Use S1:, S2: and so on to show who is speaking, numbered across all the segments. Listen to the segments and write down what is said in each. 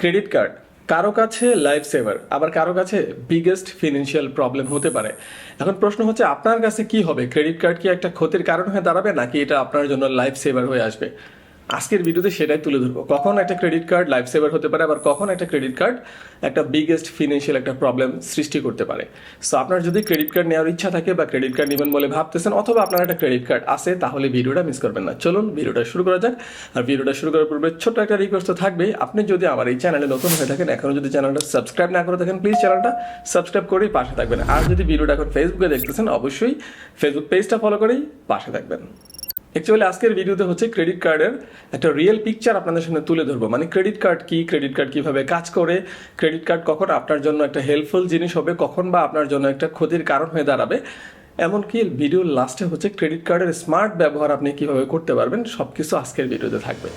S1: Credit card কারো কাছে life saver, আবার কারো কাছে বিগেস্ট ফিনান্সিয়াল প্রবলেম হতে পারে। এখন প্রশ্ন হচ্ছে আপনার কাছে কি হবে? ক্রেডিট কার্ড কি একটা ক্ষতির কারণ হয়ে দাঁড়াবে, নাকি এটা আপনার জন্য লাইফ সেভার হয়ে আসবে? আজকের ভিডিওতে সেটাই তুলে ধরবো, কখন একটা ক্রেডিট কার্ড লাইফ সেভার হতে পারে, আবার কখন একটা ক্রেডিট কার্ড একটা বিগেস্ট ফিনান্সিয়াল একটা প্রবলেম সৃষ্টি করতে পারে। সো আপনার যদি ক্রেডিট কার্ড নেওয়ার ইচ্ছা থাকে বা ক্রেডিট কার্ড নেবেন বলে ভাবতেছেন, অথবা আপনার একটা ক্রেডিট কার্ড আছে, তাহলে ভিডিওটা মিস করবেন না। চলুন ভিডিওটা শুরু করা যাক। আর ভিডিওটা শুরু করার পূর্বে ছোট্ট একটা রিকোয়েস্ট তো থাকবেই, আপনি যদি আমার এই চ্যানেলে নতুন হয়ে থাকেন, এখনো যদি চ্যানেলটা সাবস্ক্রাইব না করে থাকেন, প্লিজ চ্যানেলটা সাবস্ক্রাইব করেই পাশে থাকবেন। আর যদি ভিডিওটা এখন ফেসবুকে দেখতেছেন, অবশ্যই ফেসবুক পেজটা ফলো করেই পাশে থাকবেন। অ্যাকচুয়ালি আজকের ভিডিওতে হচ্ছে ক্রেডিট কার্ডের একটা রিয়েল পিকচার আপনাদের সামনে তুলে ধরবো। মানে ক্রেডিট কার্ড কি, ক্রেডিট কার্ড কিভাবে কাজ করে, ক্রেডিট কার্ড কখন আপনার জন্য একটা হেল্পফুল জিনিস হবে, কখন বা আপনার জন্য একটা ক্ষতির কারণ হয়ে দাঁড়াবে, এমনকি ভিডিওর লাস্টে হচ্ছে ক্রেডিট কার্ডের স্মার্ট ব্যবহার আপনি কিভাবে করতে পারবেন, সবকিছু আজকের ভিডিওতে থাকবে।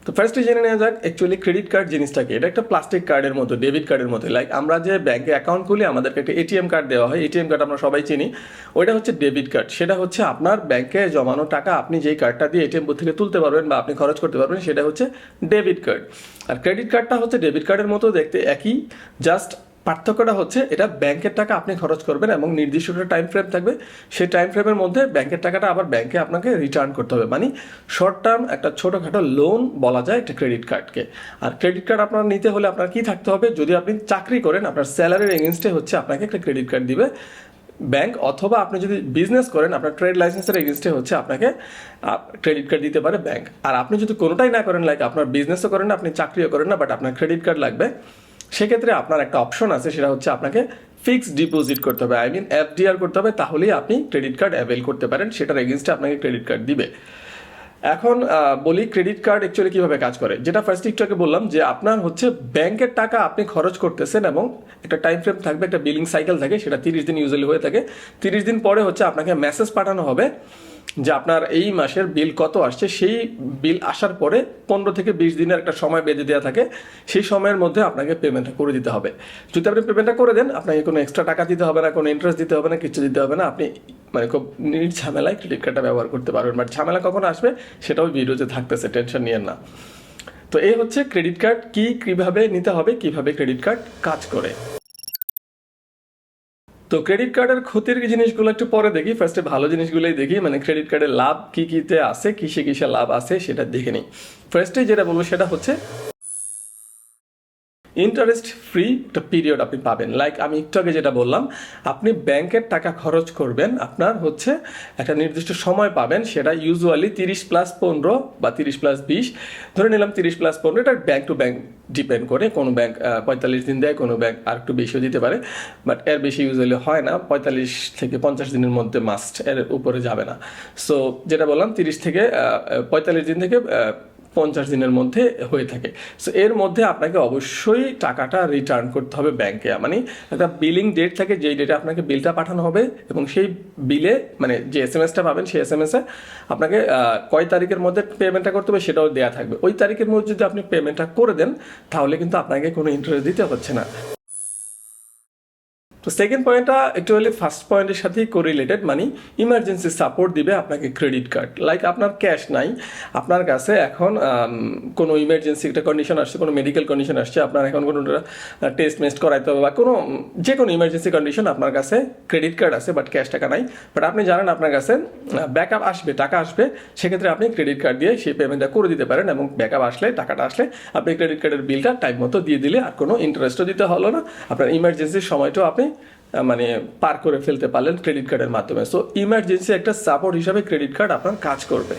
S1: তো ফার্স্টে জেনে নেওয়া যাক অ্যাকচুয়ালি ক্রেডিট কার্ড জিনিসটাকে। এটা একটা প্লাস্টিক কার্ডের মতো, ডেবিট কার্ডের মতো। লাইক আমরা যে ব্যাংকে অ্যাকাউন্ট খুলি, আমাদেরকে একটা এটিএম কার্ড দেওয়া হয়, এটিএম কার্ড আমরা সবাই চিনি। ওইটা হচ্ছে ডেবিট কার্ড। সেটা হচ্ছে আপনার ব্যাংকে জমানো টাকা আপনি যেই কার্ডটা দিয়ে এটিএম বুথ থেকে তুলতে পারবেন বা আপনি খরচ করতে পারবেন, সেটা হচ্ছে ডেবিট কার্ড। আর ক্রেডিট কার্ডটা হচ্ছে ডেবিট কার্ডের মতো দেখতে, একই, জাস্ট পার্থক্যটা হচ্ছে এটা ব্যাংকের টাকা আপনি খরচ করবেন এবং নির্দিষ্ট একটা টাইম ফ্রেম থাকবে। সেই টাইম ফ্রেমের মধ্যে ব্যাংকের টাকাটা আবার ব্যাংকে আপনাকে রিটার্ন করতে হবে। মানে শর্ট টার্ম একটা ছোটোখাটো লোন বলা যায় একটা ক্রেডিট কার্ডকে। আর ক্রেডিট কার্ড আপনার নিতে হলে আপনার কি থাকতে হবে? যদি আপনি চাকরি করেন, আপনার স্যালারির এগেনস্টে হচ্ছে আপনাকে একটা ক্রেডিট কার্ড দিবে ব্যাংক, অথবা আপনি যদি বিজনেস করেন, আপনার ট্রেড লাইসেন্সের এগেনস্টে হচ্ছে আপনাকে ক্রেডিট কার্ড দিতে পারে ব্যাংক। আর আপনি যদি কোনোটাই না করেন, লাইক আপনার বিজনেসও করেন না, আপনি চাকরিও করেন না, বাট আপনার ক্রেডিট কার্ড লাগবে, সেক্ষেত্রে আপনার একটা অপশন আছে, সেটা হচ্ছে আপনাকে ফিক্সড ডিপোজিট করতে হবে, আই মিন এফডিআর করতে হবে, তাহলেই আপনি ক্রেডিট কার্ড অ্যাভেল করতে পারেন, সেটার এগেনস্টে আপনাকে ক্রেডিট কার্ড দিবে। এখন বলি ক্রেডিট কার্ড অ্যাকচুয়ালি কীভাবে কাজ করে। যেটা ফার্স্ট একটু আগে বললাম যে আপনার হচ্ছে ব্যাংকের টাকা আপনি খরচ করতেছেন এবং একটা টাইম ফ্রেম থাকবে, একটা বিলিং সাইকেল থাকে, সেটা 30 দিন ইউজুয়ালি হয়ে থাকে। 30 দিন পরে হচ্ছে আপনাকে মেসেজ পাঠানো হবে যে আপনার এই মাসের বিল কত আসছে। সেই বিল আসার পরে 15 থেকে 20 দিনের একটা সময় বেঁধে দেওয়া থাকে, সেই সময়ের মধ্যে আপনাকে পেমেন্টটা করে দিতে হবে। যদি আপনি পেমেন্টটা করে দেন, আপনাকে কোনো এক্সট্রা টাকা দিতে হবে না, কোনো ইন্টারেস্ট দিতে হবে না, কিছু দিতে হবে না। আপনি মানে খুব নির্ঝামেলায় ক্রেডিট কার্ডটা ব্যবহার করতে পারবেন। বাট ঝামেলা কখন আসবে সেটাও ভিডিওতে থাকতেছে, টেনশন নিয়েন না। তো এই হচ্ছে ক্রেডিট কার্ড কি, কিভাবে নিতে হবে, কিভাবে ক্রেডিট কার্ড কাজ করে। তো ক্রেডিট কার্ডের ক্ষতির জিনিসগুলো একটু পরে দেখি, ফার্স্টে ভালো জিনিসগুলোই দেখি। মানে ক্রেডিট কার্ডের লাভ কি কিতে আছে, কিসে কিসে লাভ আছে সেটা দেখে নিই। ফার্স্টে যেটা বলবো সেটা হচ্ছে ইন্টারেস্ট ফ্রি একটা পিরিয়ড আপনি পাবেন। লাইক আমি একটু আগে যেটা বললাম, আপনি ব্যাংকের টাকা খরচ করবেন, আপনার হচ্ছে একটা নির্দিষ্ট সময় পাবেন, সেটা ইউজুয়ালি 30+15 বা 30+20, ধরে নিলাম 30+15। এটা ব্যাংক টু ব্যাংক ডিপেন্ড করে, কোনো ব্যাংক 45 দিন দেয়, কোনো ব্যাংক আর একটু বেশিও দিতে পারে, বাট এর বেশি ইউজুয়ালি হয় না। 45 থেকে 50 দিনের মধ্যে মাস্ট, এর উপরে যাবে না। সো যেটা বললাম 30 থেকে 45 দিন থেকে 50 দিনের মধ্যে হয়ে থাকে। সো এর মধ্যে আপনাকে অবশ্যই টাকাটা রিটার্ন করতে হবে ব্যাংকে। মানে একটা বিলিং ডেট থাকে, যেই ডেটে আপনাকে বিলটা পাঠানো হবে, এবং সেই বিলে মানে যে এসএমএসটা পাবেন, সেই এসএমএসে আপনাকে কয় তারিখের মধ্যে পেমেন্টটা করতে হবে সেটাও দেওয়া থাকবে। ওই তারিখের মধ্যে যদি আপনি পেমেন্টটা করে দেন, তাহলে কিন্তু আপনাকে কোনো ইন্টারেস্ট দিতে হচ্ছে না। তো সেকেন্ড পয়েন্টটা অ্যাকচুয়ালি ফার্স্ট পয়েন্টের সাথেই কোরিলেটেড। মানে ইমার্জেন্সি সাপোর্ট দিবে আপনাকে ক্রেডিট কার্ড। লাইক আপনার ক্যাশ নাই, আপনার কাছে এখন কোনো ইমার্জেন্সি একটা কন্ডিশন আসছে, কোনো মেডিকেল কন্ডিশন আসছে, আপনার এখন কোনো টেস্ট মেস্ট করাইতে হবে, বা কোনো যে কোনো ইমার্জেন্সি কন্ডিশন, আপনার কাছে ক্রেডিট কার্ড আছে বাট ক্যাশ টাকা নাই, বাট আপনি জানেন আপনার কাছে ব্যাকআপ আসবে, টাকা আসবে, সেক্ষেত্রে আপনি ক্রেডিট কার্ড দিয়ে সেই পেমেন্টটা করে দিতে পারেন, এবং ব্যাকআপ আসলে, টাকাটা আসলে আপনি ক্রেডিট কার্ডের বিলটা টাইম মতো দিয়ে দিলে আর কোনো ইন্টারেস্টও দিতে হলো না, আপনার ইমার্জেন্সির সময়টাও আপনি মানে পার করে ফেলতে পারলেন ক্রেডিট কার্ডের মাধ্যমে। সো ইমার্জেন্সি একটা সাপোর্ট হিসাবে ক্রেডিট কার্ড আপনার কাজ করবে।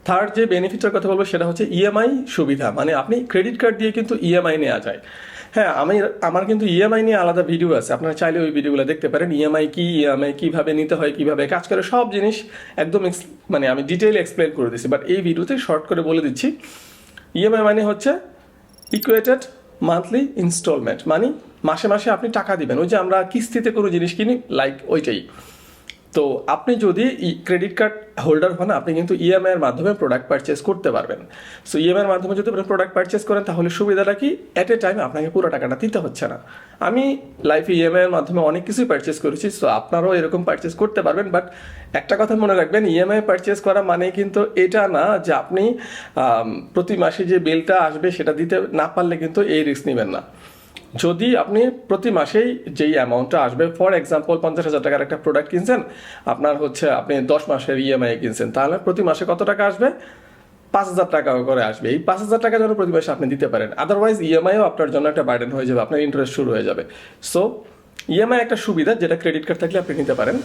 S1: থার্ড যে বেনিফিটের কথা বলবো সেটা হচ্ছে ইএমআই সুবিধা। মানে আপনি ক্রেডিট কার্ড দিয়ে কিন্তু ইএমআই নেওয়া যায়। হ্যাঁ, আমার কিন্তু ইএমআই নিয়ে আলাদা ভিডিও আছে, আপনারা চাইলে ওই ভিডিওগুলো দেখতে পারেন। ইএমআই কি, ইএমআই কীভাবে নিতে হয়, কীভাবে কাজ করে, সব জিনিস একদম মানে আমি ডিটেইল এক্সপ্লেন করে দিচ্ছি, বাট এই ভিডিওতে শর্ট করে বলে দিচ্ছি। ইএমআই মানে হচ্ছে ইকুয়েটেড মান্থলি ইনস্টলমেন্ট। মানে মাসে মাসে আপনি টাকা দিবেন, ওই যে আমরা কিস্তিতে কোনো জিনিস কিনি, লাইক ওইটাই। তো আপনি যদি ক্রেডিট কার্ড হোল্ডার হন, আপনি কিন্তু ইএমআই এর মাধ্যমে প্রোডাক্ট পারচেস করতে পারবেন। সো ইএমআই এর মাধ্যমে যদি আপনি প্রোডাক্ট পারচেস করেন তাহলে সুবিধাটা কি, এট এ টাইম আপনাকে পুরো টাকাটা দিতে হচ্ছে না। আমি লাইফে ইএমআই এর মাধ্যমে অনেক কিছুই পারচেস করেছি, সো আপনারাও এরকম পারচেস করতে পারবেন। বাট একটা কথা মনে রাখবেন, ইএমআই পারচেস করা মানে কিন্তু এটা না যে আপনি প্রতি মাসে যে বিলটা আসবে সেটা দিতে না পারলে কিন্তু এই রিস্ক নেবেন না। যদি আপনি প্রতি মাসেই যেই অ্যামাউন্টটা আসবে, ফর এক্সাম্পল 50,000 টাকার একটা প্রোডাক্ট কিনছেন, আপনার হচ্ছে আপনি 10 মাসের ইএমআই কিনছেন, তাহলে প্রতি মাসে কত টাকা আসবে? 5,000 টাকা করে আসবে। এই 5,000 টাকা যেন প্রতি মাসে আপনি দিতে পারেন, আদারওয়াইজ ইএমআইও আপনার জন্য একটা বার্ডেন হয়ে যাবে, আপনার ইন্টারেস্ট শুরু হয়ে যাবে। সো ইএমআই একটা সুবিধা যেটা ক্রেডিট কার্ড থাকলে আপনি নিতে পারেন।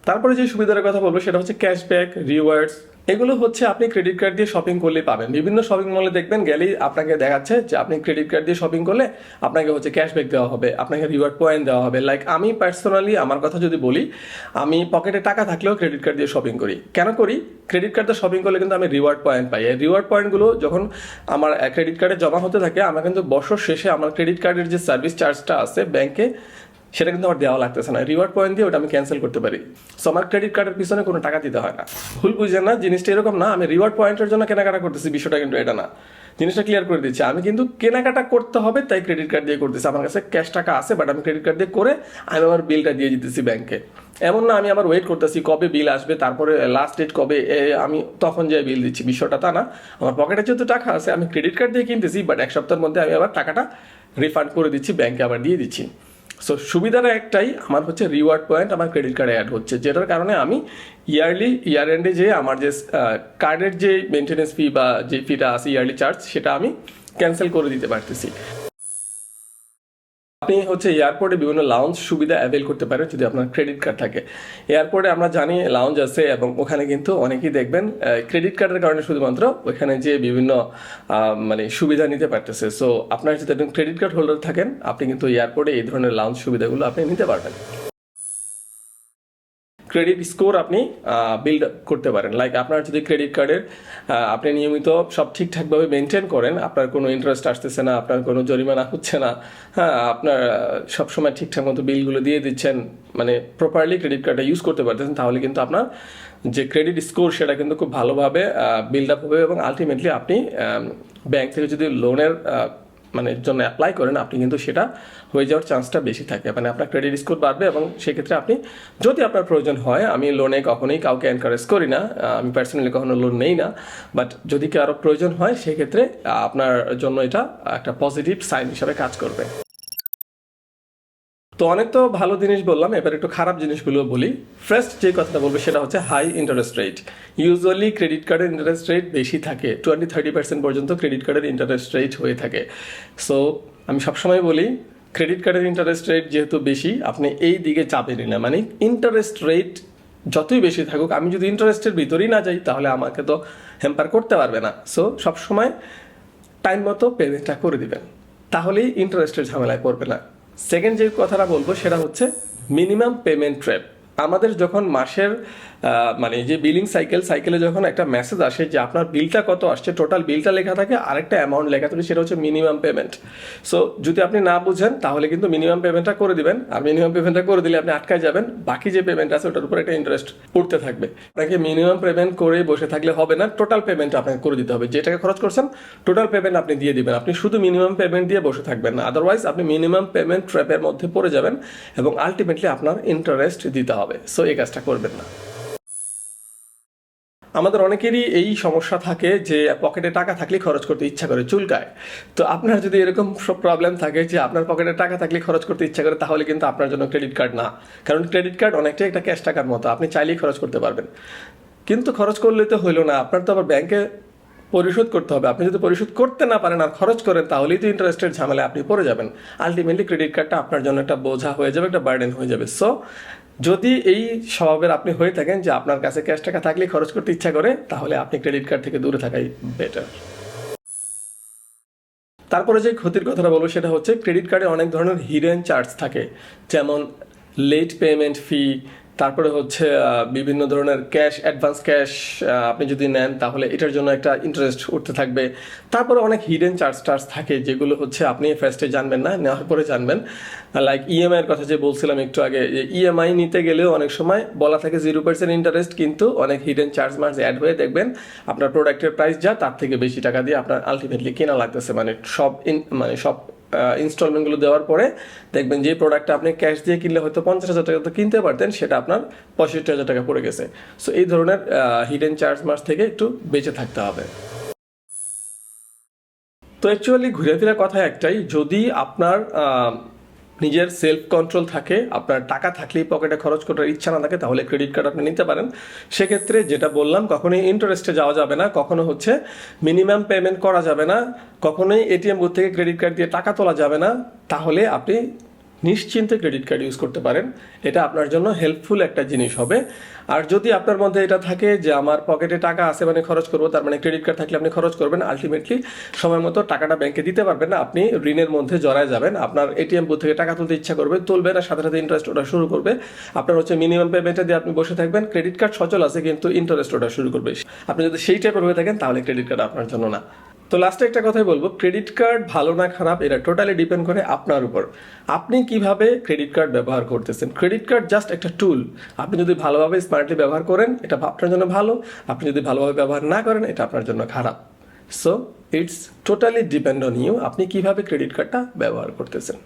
S1: তারপরে যে সুবিধার কথা বলবো সেটা হচ্ছে ক্যাশব্যাক, রিওয়ার্ডস। এগুলো হচ্ছে আপনি ক্রেডিট কার্ড দিয়ে শপিং করলে পাবেন। বিভিন্ন শপিং মলে দেখবেন গেলেই আপনাকে দেখাচ্ছে যে আপনি ক্রেডিট কার্ড দিয়ে শপিং করলে আপনাকে হচ্ছে ক্যাশব্যাক দেওয়া হবে, আপনাকে রিওয়ার্ড পয়েন্ট দেওয়া হবে। লাইক আমি পার্সোনালি আমার কথা যদি বলি, আমি পকেটে টাকা থাকলেও ক্রেডিট কার্ড দিয়ে শপিং করি। কেন করি? ক্রেডিট কার্ড দিয়ে শপিং করলে কিন্তু আমি রিওয়ার্ড পয়েন্ট পাই। এই রিওয়ার্ড পয়েন্টগুলো যখন আমার ক্রেডিট কার্ডে জমা হতে থাকে, আমার কিন্তু বছর শেষে আমার ক্রেডিট কার্ডের যে সার্ভিস চার্জটা আছে ব্যাংকে, সেটা কিন্তু আমার দেওয়া লাগতেছে না। রিওয়ার্ড পয়েন্ট দিয়ে ওটা আমি ক্যান্সেল করতে পারি। সো আমার ক্রেডিট কার্ডের পিছনে কোনো টাকা দিতে হয় না। ভুল বুঝেন না, জিনিসটা এরকম না আমি রিওয়ার্ড পয়েন্টের জন্য কেনাকাটা করতেছি, বিষয়টা কিন্তু এটা না। জিনিসটা ক্লিয়ার করে দিচ্ছি, আমি কিন্তু কেনাকাটা করতে হবে তাই ক্রেডিট কার্ড দিয়ে করতেছি। আমার কাছে ক্যাশ টাকা আছে, বাট আমি ক্রেডিট কার্ড দিয়ে করে আমি আমার বিলটা দিয়ে দিতেছি ব্যাংকে। এমন না আমি আবার ওয়েট করতেছি কবে বিল আসবে, তারপরে লাস্ট ডেট কবে আমি তখন যে বিল দিচ্ছি, বিষয়টা তা না। আমার পকেটে যেহেতু টাকা আছে, আমি ক্রেডিট কার্ড দিয়ে কিনতেছি, বাট এক সপ্তাহের মধ্যে আমি আবার টাকাটা রিফান্ড করে দিচ্ছি, ব্যাংকে আবার দিয়ে দিচ্ছি। সো সুবিধাটা একটাই, আমার হচ্ছে রিওয়ার্ড পয়েন্ট আমার ক্রেডিট কার্ডে অ্যাড হচ্ছে, যেটার কারণে আমি ইয়ার এন্ডে যে আমার যে কার্ডের যে মেনটেন্যান্স ফি বা যে ফিটা আছে ইয়ারলি চার্জ, সেটা আমি ক্যান্সেল করে দিতে পারতেছি। আপনি হচ্ছে এয়ারপোর্টে বিভিন্ন লাউঞ্জ সুবিধা অ্যাভেল করতে পারেন যদি আপনার ক্রেডিট কার্ড থাকে। এয়ারপোর্টে আমরা জানি লাউঞ্জ আছে, এবং ওখানে কিন্তু অনেকেই দেখবেন ক্রেডিট কার্ডের কারণে শুধুমাত্র ওইখানে যে বিভিন্ন মানে সুবিধা নিতে পারতেছে। সো আপনার যদি একজন ক্রেডিট কার্ড হোল্ডার থাকেন, আপনি কিন্তু এয়ারপোর্টে এই ধরনের লাউঞ্জ সুবিধাগুলো আপনি নিতে পারবেন। ক্রেডিট স্কোর আপনি বিল্ড করতে পারেন। লাইক আপনার যদি ক্রেডিট কার্ডের আপনি নিয়মিত সব ঠিকঠাকভাবে মেনটেন করেন, আপনার কোনো ইন্টারেস্ট আসতেছে না, আপনার কোনো জরিমানা হচ্ছে না, হ্যাঁ, আপনার সবসময় ঠিকঠাক মতো বিলগুলো দিয়ে দিচ্ছেন, মানে প্রপারলি ক্রেডিট কার্ডটা ইউজ করতে পারতেছেন, তাহলে কিন্তু আপনার যে ক্রেডিট স্কোর সেটা কিন্তু খুব ভালোভাবে বিল্ড আপ হবে, এবং আলটিমেটলি আপনি ব্যাংক থেকে যদি লোনের মানে জন্য অ্যাপ্লাই করেন, আপনি কিন্তু সেটা হয়ে যাওয়ার চান্সটা বেশি থাকে। মানে আপনার ক্রেডিট স্কোর বাড়বে, এবং সেক্ষেত্রে আপনি যদি আপনার প্রয়োজন হয়, আমি লোনে কখনোই কাউকে এনকারেজ করি না, আমি পার্সোনালি কখনো লোন নেই না, বাট যদি কারো প্রয়োজন হয় সেক্ষেত্রে আপনার জন্য এটা একটা পজিটিভ সাইন হিসাবে কাজ করবে। তো অনেক তো ভালো জিনিস বললাম, এবার একটু খারাপ জিনিসগুলো বলি। ফার্স্ট যে কথাটা বলবো সেটা হচ্ছে high interest rate. Usually credit কার্ডের ইন্টারেস্ট রেট বেশি থাকে, 20-30% পর্যন্ত ক্রেডিট কার্ডের ইন্টারেস্ট রেট হয়ে থাকে। সো আমি সবসময় বলি, ক্রেডিট কার্ডের ইন্টারেস্ট রেট যেহেতু বেশি, আপনি এই দিকে চাপেনই না। মানে ইন্টারেস্ট রেট যতই বেশি থাকুক, আমি যদি ইন্টারেস্টের ভিতরেই না যাই তাহলে আমাকে তো হ্যাম্পার করতে পারবে না। সো সবসময় টাইম মতো পেমেন্টটা করে দিবেন, তাহলেই ইন্টারেস্টের ঝামেলায় পড়বে না। সেকেন্ড যে কথাটা বলবো সেটা হচ্ছে মিনিমাম পেমেন্ট ট্র্যাপ। আমাদের যখন মাসের মানে যে বিলিং সাইকেলে যখন একটা মেসেজ আসে যে আপনার বিলটা কত আসছে, টোটাল বিলটা লেখা থাকে, আরেকটা অ্যামাউন্ট লেখা থাকে, সেটা হচ্ছে মিনিমাম পেমেন্ট। সো যদি আপনি না বুঝেন তাহলে কিন্তু মিনিমাম পেমেন্টটা করে দিবেন, আর মিনিমাম পেমেন্টটা করে দিলে আপনি আটকায় যাবেন, বাকি যে পেমেন্ট আছে ওটার উপর একটা ইন্টারেস্ট উঠতে থাকবে। আপনাকে মিনিমাম পেমেন্ট করে বসে থাকলে হবে না, টোটাল পেমেন্ট আপনাকে করে দিতে হবে। যে টাকা খরচ করছেন টোটাল পেমেন্ট আপনি দিয়ে দিবেন, আপনি শুধু মিনিমাম পেমেন্ট দিয়ে বসে থাকবেন না, আদারওয়াইজ আপনি মিনিমাম পেমেন্ট ট্র্যাপের মধ্যে পড়ে যাবেন, এবং আলটিমেটলি আপনার ইন্টারেস্ট দিতে হবে। সো এই কাজটা করবেন না। আমাদের অনেকেরই এই সমস্যা থাকে যে পকেটে টাকা থাকলে খরচ করতে ইচ্ছা করে, চুলকায়। তো আপনার যদি এরকম সব প্রবলেম থাকে যে আপনার পকেটে টাকা থাকলে খরচ করতে ইচ্ছা করে, তাহলে কিন্তু আপনার জন্য ক্রেডিট কার্ড না। কারণ ক্রেডিট কার্ড অনেকটাই একটা ক্যাশ টাকার মতো, আপনি চাইলেই খরচ করতে পারবেন, কিন্তু খরচ করলে তো হইলো না, আপনার তো আবার ব্যাংকে পরিশোধ করতে হবে। আপনি যদি পরিশোধ করতে না পারেন আর খরচ করেন, তাহলেই তো ইন্টারেস্টের ঝামেলায় আপনি পড়ে যাবেন। আলটিমেটলি ক্রেডিট কার্ডটা আপনার জন্য একটা বোঝা হয়ে যাবে, একটা বার্ডেন হয়ে যাবে। সো যদি এই স্বভাবের আপনি হয়ে থাকেন যে আপনার কাছে ক্যাশ টাকা থাকলে খরচ করতে ইচ্ছা করে, তাহলে আপনি ক্রেডিট কার্ড থেকে দূরে থাকাই বেটার। তারপরে যে ক্ষতির কথাটা বলবো সেটা হচ্ছে ক্রেডিট কার্ডে অনেক ধরনের হিডেন চার্জ থাকে, যেমন লেট পেমেন্ট ফি, তারপরে হচ্ছে বিভিন্ন ধরনের ক্যাশ, অ্যাডভান্স ক্যাশ আপনি যদি নেন তাহলে এটার জন্য একটা ইন্টারেস্ট উঠতে থাকবে। তারপরে অনেক হিডেন চার্জ থাকে যেগুলো হচ্ছে আপনি ফার্স্টে জানবেন না, নেওয়ার পরে জানবেন। লাইক ইএমআই এর কথা যে বলছিলাম একটু আগে, যে ইএমআই নিতে গেলেও অনেক সময় বলা থাকে 0% ইন্টারেস্ট, কিন্তু অনেক হিডেন চার্জ মার্জ অ্যাড হয়ে দেখবেন আপনার প্রোডাক্টের প্রাইস যা তার থেকে বেশি টাকা দিয়ে আপনার আলটিমেটলি কেনা লাগতেছে। মানে সব ইনস্টলমেন্টগুলো দেওয়ার পরে দেখবেন যে প্রোডাক্টটা আপনি ক্যাশ দিয়ে কিনলে হয়তো 50,000 টাকা তো কিনতে পারতেন, সেটা আপনার 65,000 টাকা পড়ে গেছে। সো এই ধরনের হিডেন চার্জ মার্জ থেকে একটু বেঁচে থাকতে হবে। তো অ্যাকচুয়ালি ঘুরে ফিরে কথা একটাই, যদি আপনার নিজের সেলফ কন্ট্রোল থাকে, আপনার টাকা থাকলেই পকেটে খরচ করার ইচ্ছা না থাকে, তাহলে ক্রেডিট কার্ড আপনি নিতে পারেন। সেক্ষেত্রে যেটা বললাম, কখনোই ইন্টারেস্টে যাওয়া যাবে না, কখনো হচ্ছে মিনিমাম পেমেন্ট করা যাবে না, কখনোই এটিএম বুথ থেকে ক্রেডিট কার্ড দিয়ে টাকা তোলা যাবে না। তাহলে আপনি নিশ্চিন্তে ক্রেডিট কার্ড ইউজ করতে পারেন, এটা আপনার জন্য হেল্পফুল একটা জিনিস হবে। আর যদি আপনার মধ্যে এটা থাকে যে আমার পকেটে টাকা আছে মানে খরচ করবো, তার মানে ক্রেডিট কার্ড থাকলে আপনি খরচ করবেন, আলটিমেটলি সময় মতো টাকাটা ব্যাংকে দিতে পারবেন না, আপনি ঋণের মধ্যে জড়ায় যাবেন। আপনার এটিএম বুথ থেকে টাকা তুলতে ইচ্ছা করবে, তুলবে না, সাথে সাথে ইন্টারেস্ট ওটা শুরু করবে। আপনার হচ্ছে মিনিমাম পেমেন্টটা দিয়ে আপনি বসে থাকবেন, ক্রেডিট কার্ড সচল আছে কিন্তু ইন্টারেস্ট ওটা শুরু করবে। আপনি যদি সেই টাইপের হয়ে থাকেন তাহলে ক্রেডিট কার্ড আপনার জন্য না। তো লাস্টে একটা কথাই বলবো, ক্রেডিট কার্ড ভালো না খারাপ এটা টোটালি ডিপেন্ড করে আপনার উপর, আপনি কিভাবে ক্রেডিট কার্ড ব্যবহার করতেছেন। ক্রেডিট কার্ড জাস্ট একটা টুল, আপনি যদি ভালোভাবে স্মার্টলি ব্যবহার করেন এটা আপনার জন্য ভালো, আপনি যদি ভালোভাবে ব্যবহার না করেন এটা আপনার জন্য খারাপ। So it's totally depend on you, আপনি কিভাবে ক্রেডিট কার্ডটা ব্যবহার করতেছেন।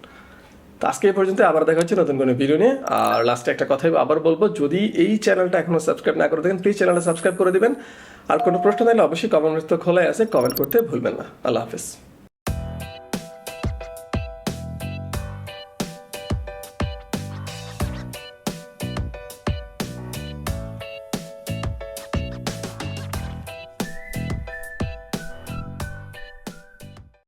S1: তো আজকে এই পর্যন্ত, আবার দেখা হচ্ছে নতুন কোনো ভিডিও নিয়ে। আর লাস্টে একটা কথাই আবার বলবো, যদি এই চ্যানেলটা এখনো সাবস্ক্রাইব না করে থাকেন প্লিজ চ্যানেলটা সাবস্ক্রাইব করে দিবেন। আর কোনো প্রশ্ন থাকলে অবশ্যই কমেন্ট বক্স তো খোলাই আছে, কমেন্ট করতে ভুলবেন না। আল্লাহ হাফেজ।